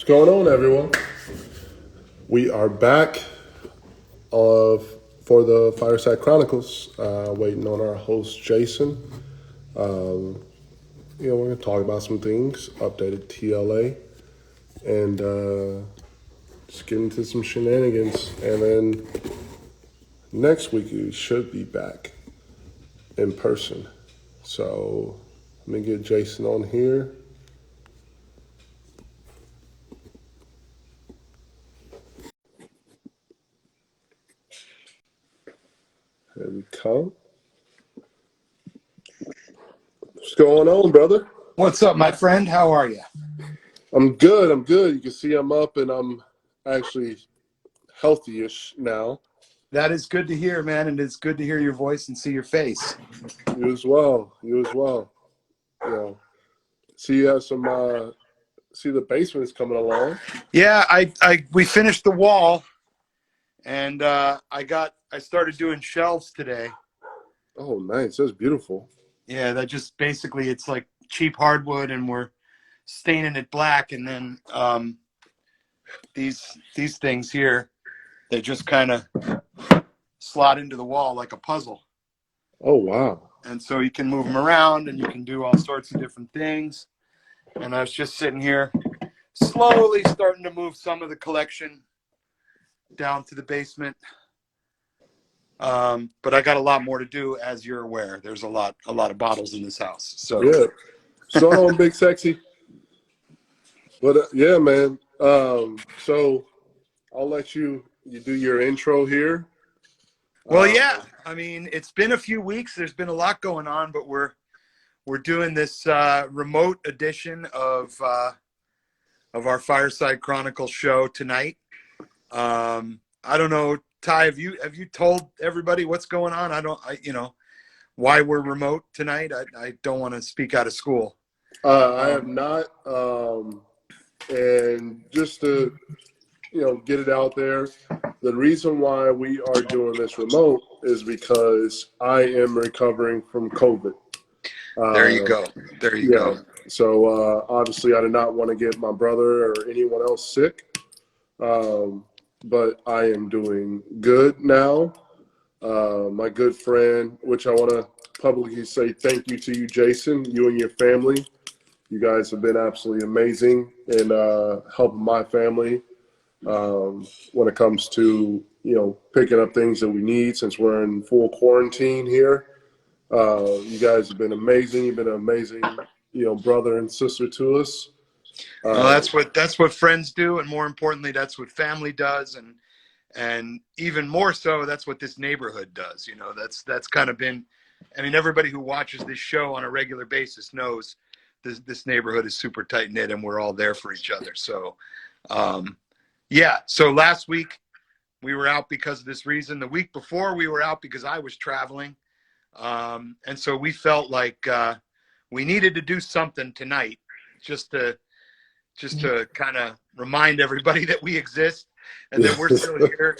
What's going on, everyone? We are back of for the Fireside Chronicles, waiting on our host Jason. We're going to talk about some things, updated TLA, and just get into some shenanigans. And then next week we should be back in person. So let me get Jason on here. There we come. What's going on, brother? What's up, my friend? How are you? I'm good. I'm good. You can see I'm up and I'm actually healthy-ish now. That is good to hear, man, and it's good to hear your voice and see your face. You as well. You as well. You know, see you have some. See the basement's coming along. Yeah, we finished the wall, and I started doing shelves today. Oh, nice. That's beautiful. Yeah, that just basically it's like cheap hardwood, and we're staining it black, and then these things here, they just kind of slot into the wall like a puzzle. Oh, wow. And so you can move them around, and you can do all sorts of different things. And I was just sitting here, slowly starting to move some of the collection down to the basement. But I got a lot more to do, as you're aware. There's a lot of bottles in this house. So Yeah. What's going on, Big Sexy? But yeah, man. So I'll let you do your intro here. well, yeah. I mean, it's been a few weeks. There's been a lot going on, but we're doing this remote edition of our Fireside Chronicles show tonight. I don't know, Ty. Have you told everybody what's going on? Why we're remote tonight. I don't want to speak out of school. I have not. And just to get it out there, the reason why we are doing this remote is because I am recovering from COVID. There you go. There you go. So obviously, I did not want to get my brother or anyone else sick, but I am doing good now. My good friend, which I want to publicly say thank you to you, Jason, you and your family. You guys have been absolutely amazing in helping my family when it comes to picking up things that we need since we're in full quarantine here. You guys have been amazing. You've been an amazing brother and sister to us. Well, that's what friends do, and more importantly, that's what family does, and even more so, that's what this neighborhood does. That's kind of been. I mean, everybody who watches this show on a regular basis knows this neighborhood is super tight knit, and we're all there for each other. So, yeah. So last week we were out because of this reason. The week before we were out because I was traveling, and so we felt like we needed to do something tonight, just to kind of remind everybody that we exist and that we're still here.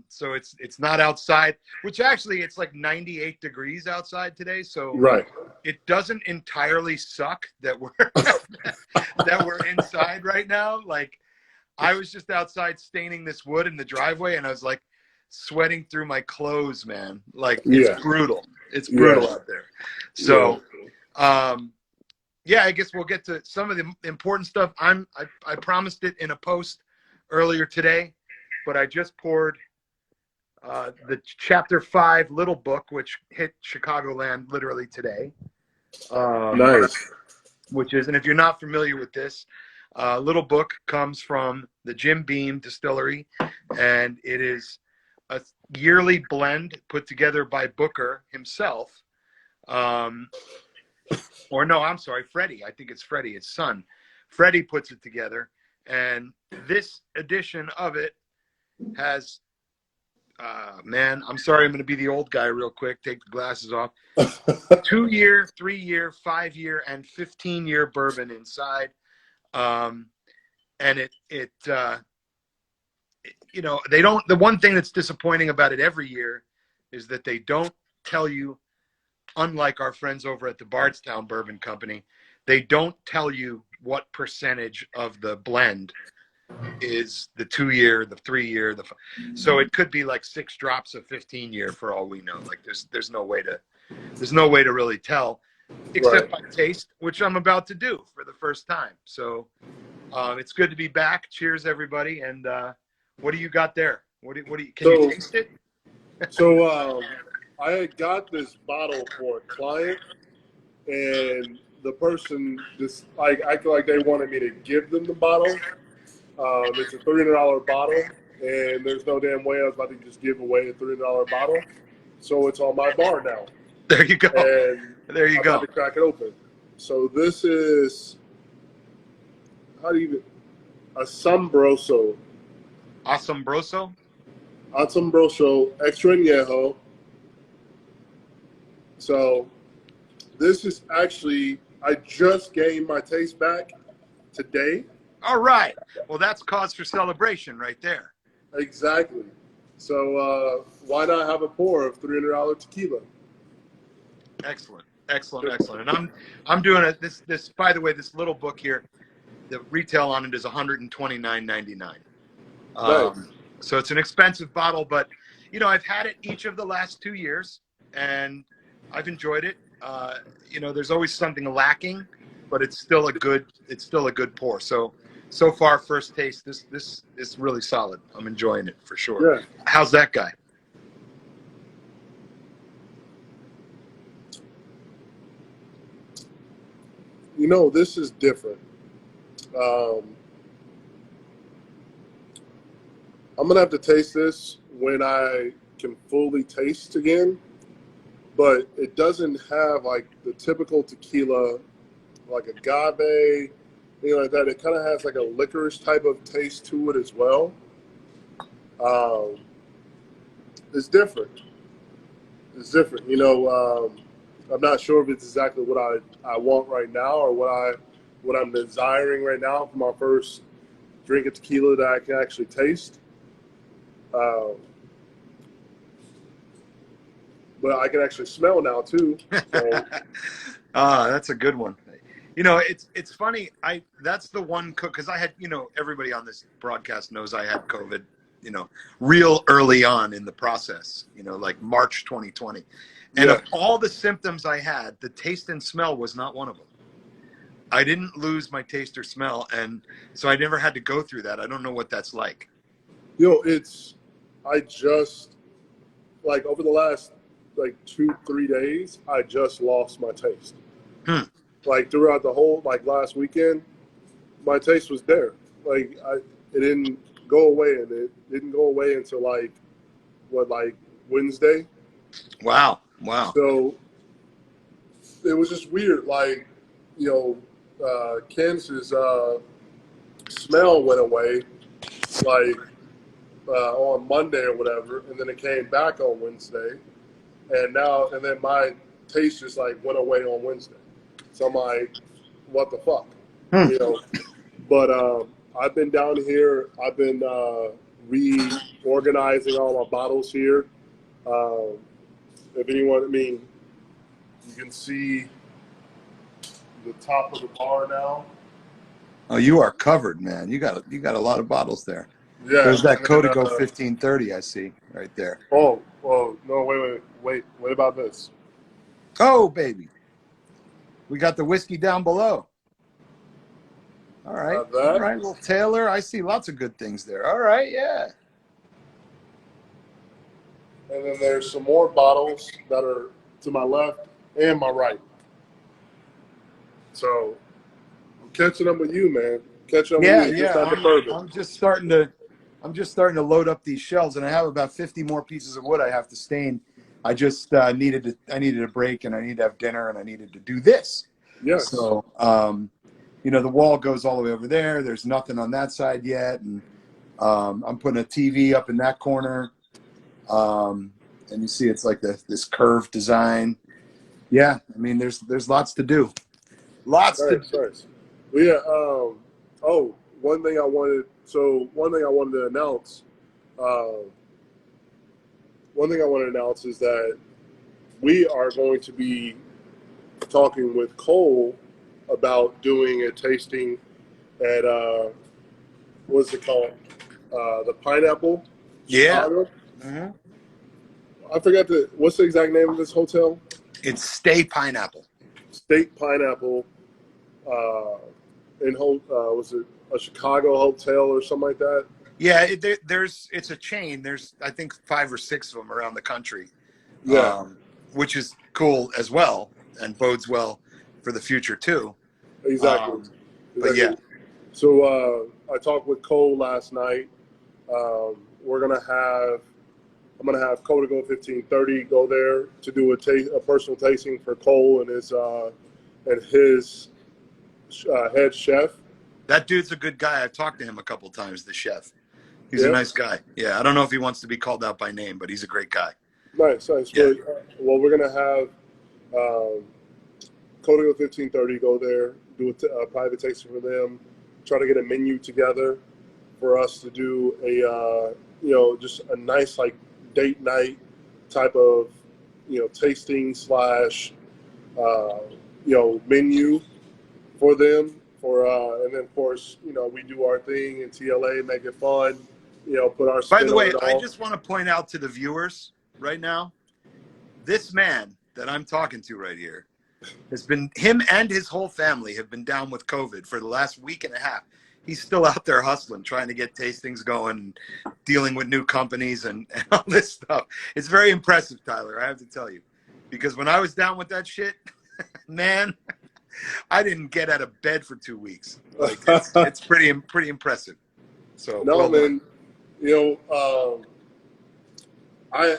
So it's not outside, which actually it's like 98 degrees outside today. So Right. It doesn't entirely suck that we're that we're inside right now. Like I was just outside staining this wood in the driveway, and I was like sweating through my clothes, man. Like it's brutal. It's brutal out there. So, yeah, I guess we'll get to some of the important stuff. I promised it in a post earlier today, but I just poured the Chapter 5 Little Book, which hit Chicagoland literally today. Nice. Which is, and if you're not familiar with this, Little Book comes from the Jim Beam Distillery, and it is a yearly blend put together by Booker himself. Or no, I'm sorry, Freddie. I think it's Freddie, his son. Freddie puts it together, and this edition of it has, man, I'm sorry, I'm going to be the old guy real quick. Take the glasses off. 2-year, 3-year, 5-year, and 15-year bourbon inside. And it they don't. The one thing that's disappointing about it every year is that they don't tell you. Unlike our friends over at the Bardstown Bourbon Company, they don't tell you what percentage of the blend is the 2-year, the 3-year, so it could be like 6 drops of 15-year for all we know. Like there's no way to really tell, except by taste, which I'm about to do for the first time. So it's good to be back. Cheers, everybody. And what do you got there? Can you taste it? So I had got this bottle for a client, and the person just like acted like they wanted me to give them the bottle. It's a $300 bottle, and there's no damn way I was about to just give away a $300 bottle. So it's on my bar now. There you go. And there you I'm go. about to crack it open. So this is Asombroso. Asombroso? Asombroso Extra Añejo. So this is actually, I just gained my taste back today. All right. Well, that's cause for celebration right there. Exactly. So why not have a pour of $300 tequila? Excellent. And I'm doing this. By the way, this little book here, the retail on it is $129.99. Nice. So it's an expensive bottle, but I've had it each of the last 2 years, and I've enjoyed it. There's always something lacking, but it's still a good pour. So far, first taste, this is really solid. I'm enjoying it for sure. Yeah. How's that guy? This is different. I'm going to have to taste this when I can fully taste again, but it doesn't have like the typical tequila, like agave, like that. It kind of has like a licorice type of taste to it as well. It's different. I'm not sure if it's exactly what I want right now or what I'm desiring right now for my first drink of tequila that I can actually taste. But I can actually smell now too. So. That's a good one. It's funny. That's the one cook, because I had, everybody on this broadcast knows I had COVID, real early on in the process, like March 2020. And of all the symptoms I had, the taste and smell was not one of them. I didn't lose my taste or smell, and so I never had to go through that. I don't know what that's like. I just, like, over the last, 2-3 days, I just lost my taste. Like, throughout the whole, last weekend, my taste was there. Like, it didn't go away, and it didn't go away until, Wednesday. Wow. So, it was just weird. Kansas smell went away, on Monday or whatever, and then it came back on Wednesday, and then my taste just went away on Wednesday. So I'm like, what the fuck, But I've been down here. I've been reorganizing all my bottles here. If anyone, you can see the top of the bar now. Oh, you are covered, man. You got a lot of bottles there. Yeah, there's that Codigo 1530 I see right there. Oh, no, wait. What about this? Oh, baby. We got the whiskey down below. All right. All right. Well, Taylor, I see lots of good things there. All right. Yeah. And then there's some more bottles that are to my left and my right. So I'm catching up with you, man. Catching up with you. I'm just starting to load up these shelves, and I have about 50 more pieces of wood I have to stain. I just needed a break, and I need to have dinner, and I needed to do this. Yes. So, the wall goes all the way over there. There's nothing on that side yet, and I'm putting a TV up in that corner. And you see, it's like this curved design. Yeah, there's lots to do. Lots to do. Nice. Well, yeah. One thing I wanted to announce. One thing I want to announce is that we are going to be talking with Cole about doing a tasting at what's it called? The Pineapple, Yeah. Chicago. Hmm. I forgot what's the exact name of this hotel? It's Stay Pineapple. State Pineapple. Was it a Chicago hotel or something like that? Yeah, it's a chain. There's I think 5 or 6 of them around the country, Yeah, which is cool as well and bodes well for the future too. exactly. But yeah, Exactly. So I talked with Cole last night. We're gonna have I'm gonna have Cole to go 1530 go there to do a personal tasting for Cole and his head chef. that dude's a good guy. I've talked to him a couple times. The chef, he's a Yeah, nice guy. Yeah, I don't know if he wants to be called out by name, but he's a great guy. nice, nice. Yeah. Well, we're gonna have Cole to go 1530 go there, do a private tasting for them, try to get a menu together for us to do a just a nice like date night type of tasting slash menu for them for and then of course we do our thing in TLA, make it fun, put our By spin the on way, it I all. just want to point out to the viewers right now, this man that I'm talking to right here has been, him and his whole family have been down with COVID for the last week and a half. He's still out there hustling, trying to get tastings going, dealing with new companies and all this stuff. It's very impressive, Tyler, I have to tell you. Because when I was down with that shit, man, I didn't get out of bed for 2 weeks. Like it's pretty impressive. So No, well done. man, you know, I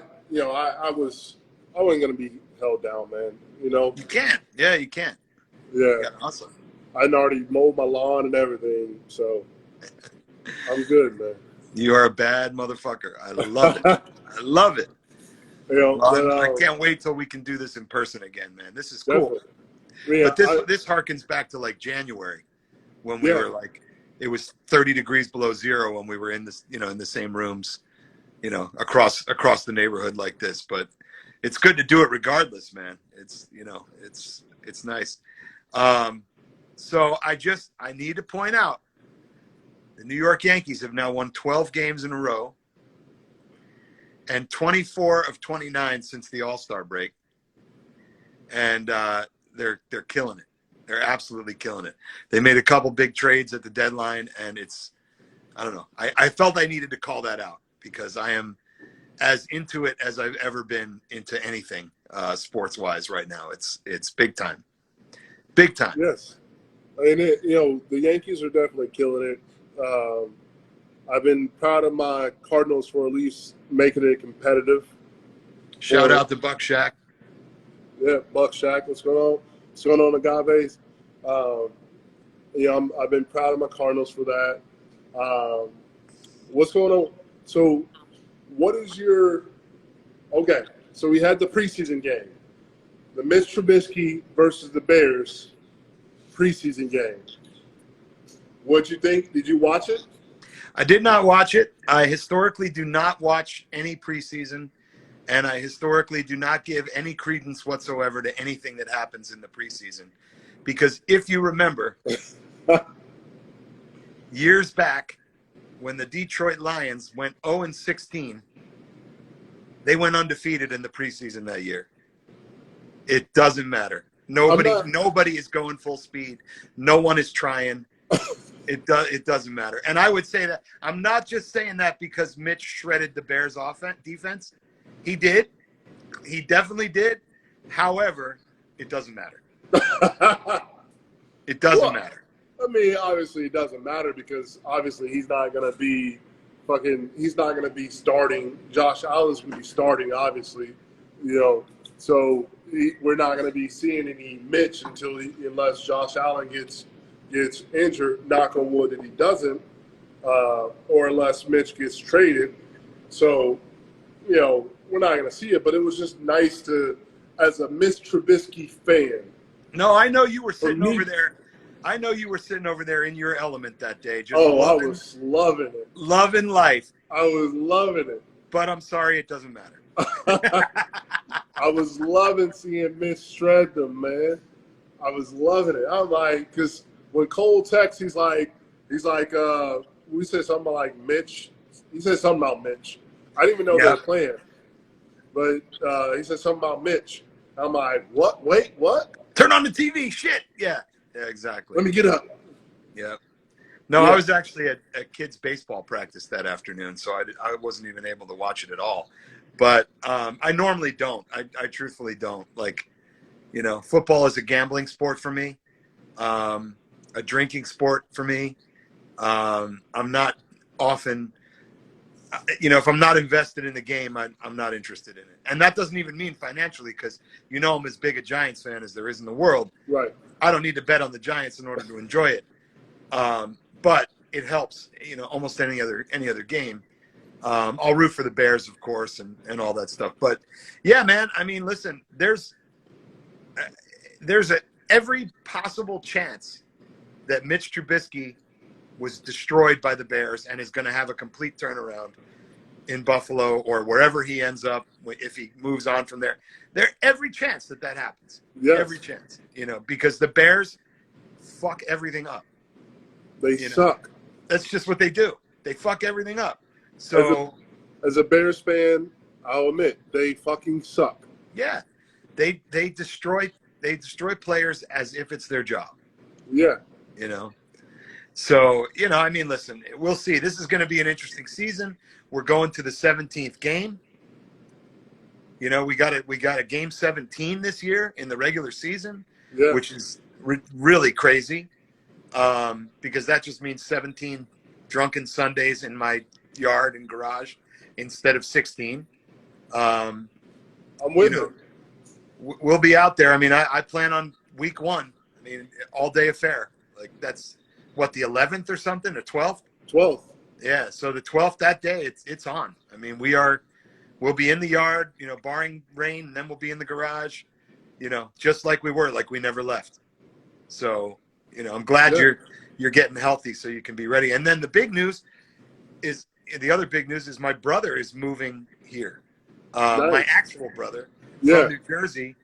I wasn't gonna be held down, man. You can. Yeah, you can. Yeah, You got to hustle. I'd already mowed my lawn and everything, so I'm good, man. You are a bad motherfucker. I love it. I love it. Well, I But can't wait till we can do this in person again, man. This is cool. definitely, yeah, But this harkens back to like January when we Yeah. were like, it was 30 degrees below zero when we were in this, in the same rooms, across the neighborhood like this. But it's good to do it regardless, man. It's nice. So I need to point out the New York Yankees have now won 12 games in a row and 24 of 29 since the All-Star break. And they're killing it. They're absolutely killing it. They made a couple big trades at the deadline, and I don't know. I felt I needed to call that out because I am as into it as I've ever been into anything sports-wise right now. It's big time. Big time. Yes. I mean, the Yankees are definitely killing it. I've been proud of my Cardinals for at least making it competitive. Shout out to Buck Shack. Yeah, Buck Shack, what's going on? What's going on, Agaves? I've been proud of my Cardinals for that. What's going on? So, what is your – okay, so we had the preseason game. The Mitch Trubisky versus the Bears preseason game. What'd you think? Did you watch it? I did not watch it. I historically do not watch any preseason, and I historically do not give any credence whatsoever to anything that happens in the preseason. Because if you remember, years back, when the Detroit Lions went 0-16, they went undefeated in the preseason that year. It doesn't matter. Nobody is going full speed. No one is trying. It doesn't matter. And I would say that I'm not just saying that because Mitch shredded the Bears defense. He did. He definitely did. However, it doesn't matter. It doesn't matter. I mean, obviously it doesn't matter because obviously he's not going to be starting. Josh Allen's going to be starting, obviously, so we're not going to be seeing any Mitch unless Josh Allen gets injured, knock on wood that he doesn't, or unless Mitch gets traded. So, we're not going to see it, but it was just nice to, as a Mitch Trubisky fan. No, I know you were sitting over there. I know you were sitting over there in your element that day. I was loving it. Loving life. I was loving it. But I'm sorry, it doesn't matter. I was loving seeing Mitch shred them, man. I was loving it. I'm like, because when Cole texts, he's like, we said something about like Mitch. He said something about Mitch. I didn't even know they were playing, but he said something about Mitch. I'm like, what? Wait, what? Turn on the TV. Shit. Yeah, exactly. Let me get up. Yeah. No, I was actually at kids' baseball practice that afternoon, so I wasn't even able to watch it at all. But I normally don't. I truthfully don't. Like, you know, football is a gambling sport for me, a drinking sport for me. I'm not often, you know, if I'm not invested in the game, I'm not interested in it. And that doesn't even mean financially, because you know I'm as big a Giants fan as there is in the world. Right. I don't need to bet on the Giants in order to enjoy it. But it helps, you know, almost any other game. I'll root for the Bears, of course, and all that stuff. But yeah, man, I mean, listen, there's every possible chance that Mitch Trubisky was destroyed by the Bears and is going to have a complete turnaround in Buffalo or wherever he ends up if he moves on from there. There's every chance that happens. Yes. Every chance, you know, because the Bears fuck everything up. They suck. That's just what they do. They fuck everything up. So as a Bears fan, I'll admit they fucking suck. Yeah. They destroy players as if it's their job. Yeah. You know. So, you know, I mean, listen, we'll see. This is going to be an interesting season. We're going to the 17th game. You know, we got a game 17 this year in the regular season, which is really crazy. Because that just means 17 drunken Sundays in my yard and garage instead of 16. I'm with you. We'll be out there. I mean, I plan on week 1. I mean, all day affair. Like, that's what, the 11th or something, the 12th? 12th. Yeah. So the 12th, that day, it's on. I mean, we'll be in the yard, you know, barring rain, and then we'll be in the garage, you know, just like we were, like we never left. So, you know, I'm glad you're getting healthy so you can be ready. And then the other big news is my brother is moving here. Nice. My actual brother from New Jersey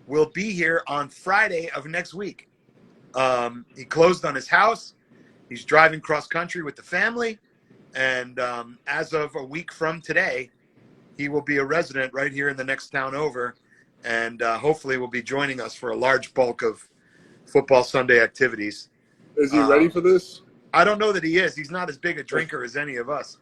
will be here on Friday of next week. He closed on his house. He's driving cross country with the family. And as of a week from today, he will be a resident right here in the next town over. And hopefully will be joining us for a large bulk of Football Sunday activities. Is he ready for this? I don't know that he is. He's not as big a drinker as any of us.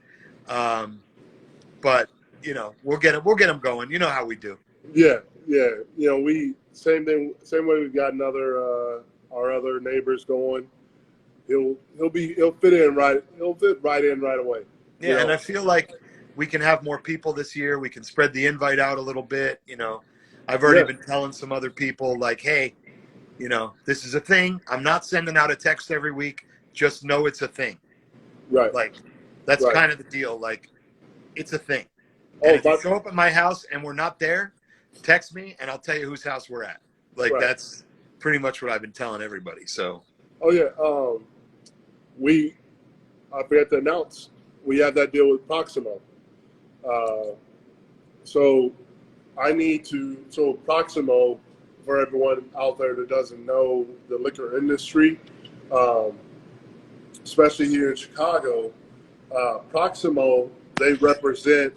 But, you know, we'll get him going. You know how we do. Yeah. You know, same way we've got our other neighbors going. He'll fit right in right away. Yeah, and I feel like we can have more people this year. We can spread the invite out a little bit. You know, I've already been telling some other people, like, hey, you know, this is a thing. I'm not sending out a text every week. Just know it's a thing. Right. Like, that's kind of the deal. Like, it's a thing. And if you show up at my house and we're not there, text me and I'll tell you whose house we're at. Like, that's pretty much what I've been telling everybody. So. Oh yeah. I forgot to announce, we have that deal with Proximo. So Proximo, for everyone out there that doesn't know the liquor industry, especially here in Chicago, Proximo, they represent,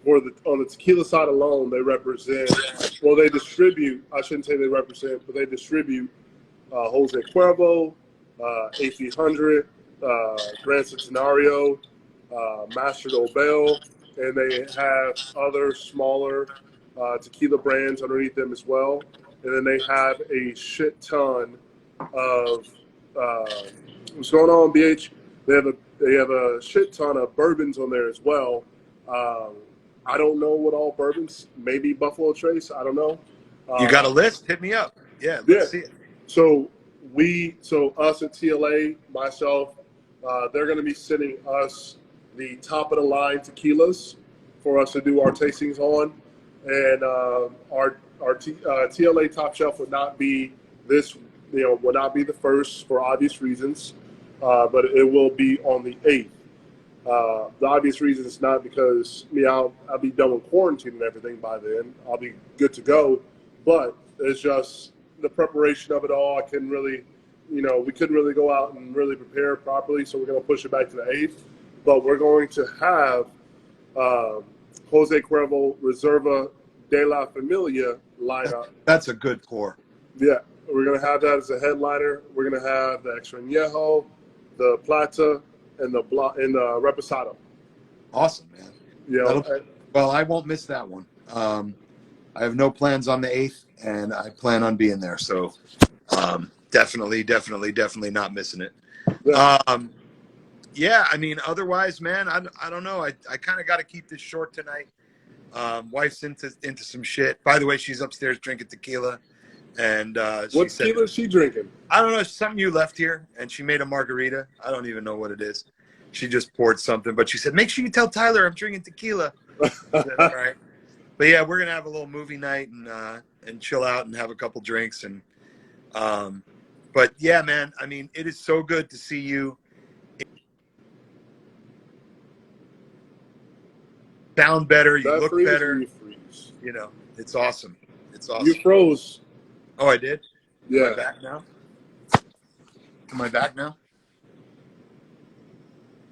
on the tequila side alone, they distribute, I shouldn't say they represent, but they distribute Jose Cuervo, 1800, Gran Centenario, Master Nobel, and they have other smaller tequila brands underneath them as well. And then they have a shit ton of what's going on, BH? They have a shit ton of bourbons on there as well. I don't know what all bourbons. Maybe Buffalo Trace. I don't know. You got a list? Hit me up. Yeah, let's see it. So us at TLA, myself, they're going to be sending us the top of the line tequilas for us to do our tastings on, and our TLA Top Shelf would not be the first for obvious reasons, but it will be on the 8th. The obvious reason is not because I'll be done with quarantine and everything by then. I'll be good to go, but it's just the preparation of it all. I couldn't really, we couldn't really go out and really prepare properly, so we're going to push it back to the 8th. But we're going to have Jose Cuervo Reserva de la Familia lineup. That's a good pour. Yeah, we're going to have that as a headliner. We're going to have the Extrañejo, the Plata, and the Reposado. Awesome, man. Yeah. Well, I won't miss that one. I have no plans on the 8th, and I plan on being there. So definitely not missing it. Yeah. Yeah, I mean, otherwise, man, I don't know. I kind of got to keep this short tonight. Wife's into some shit. By the way, she's upstairs drinking tequila. And what tequila is she drinking? I don't know. Something you left here, and she made a margarita. I don't even know what it is. She just poured something, but she said, "Make sure you tell Tyler I'm drinking tequila." I said, all right. But yeah, we're gonna have a little movie night and chill out and have a couple drinks but yeah, man. I mean, it is so good to see you. Sound better. You look better. You know, it's awesome. It's awesome. You froze. Oh, I did? Yeah. Am I back now? Am I back now?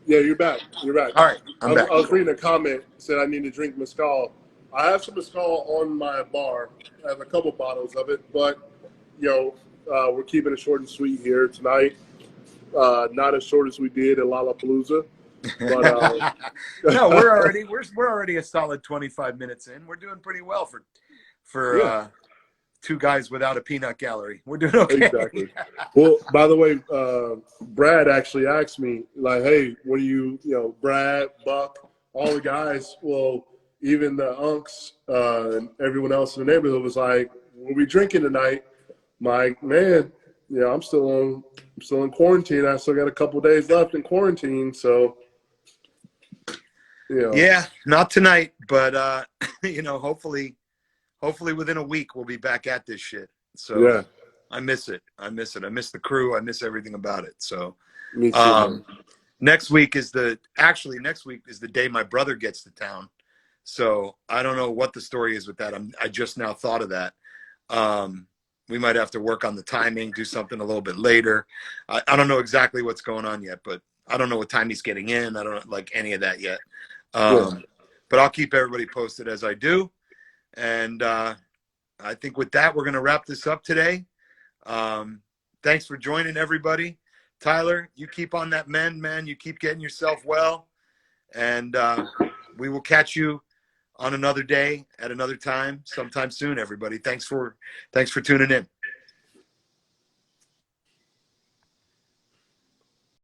Yeah, you're back. You're back. All right, I'm back. I was reading a comment said I need to drink mezcal. I have some mezcal on my bar. I have a couple bottles of it, but we're keeping it short and sweet here tonight. Not as short as we did at Lollapalooza. But no, we're already a solid 25 minutes in. We're doing pretty well for two guys without a peanut gallery. We're doing okay. Exactly. Well, by the way, Brad actually asked me, like, hey, what do you Brad, Buck, all the guys, well, even the unks and everyone else in the neighborhood was like, we'll be drinking tonight. Mike, man, I'm still in quarantine. I still got a couple days left in quarantine, so yeah, not tonight, but hopefully within a week we'll be back at this shit. So yeah. I miss it. I miss the crew. I miss everything about it. So me too. next week is the day my brother gets to town. So I don't know what the story is with that. I just now thought of that. We might have to work on the timing, do something a little bit later. I don't know exactly what's going on yet, but I don't know what time he's getting in. I don't like any of that yet. But I'll keep everybody posted as I do. And I think with that, we're going to wrap this up today. Thanks for joining, everybody. Tyler, you keep on that mend, man. You keep getting yourself well. And we will catch you on another day at another time sometime soon, everybody. Thanks for tuning in.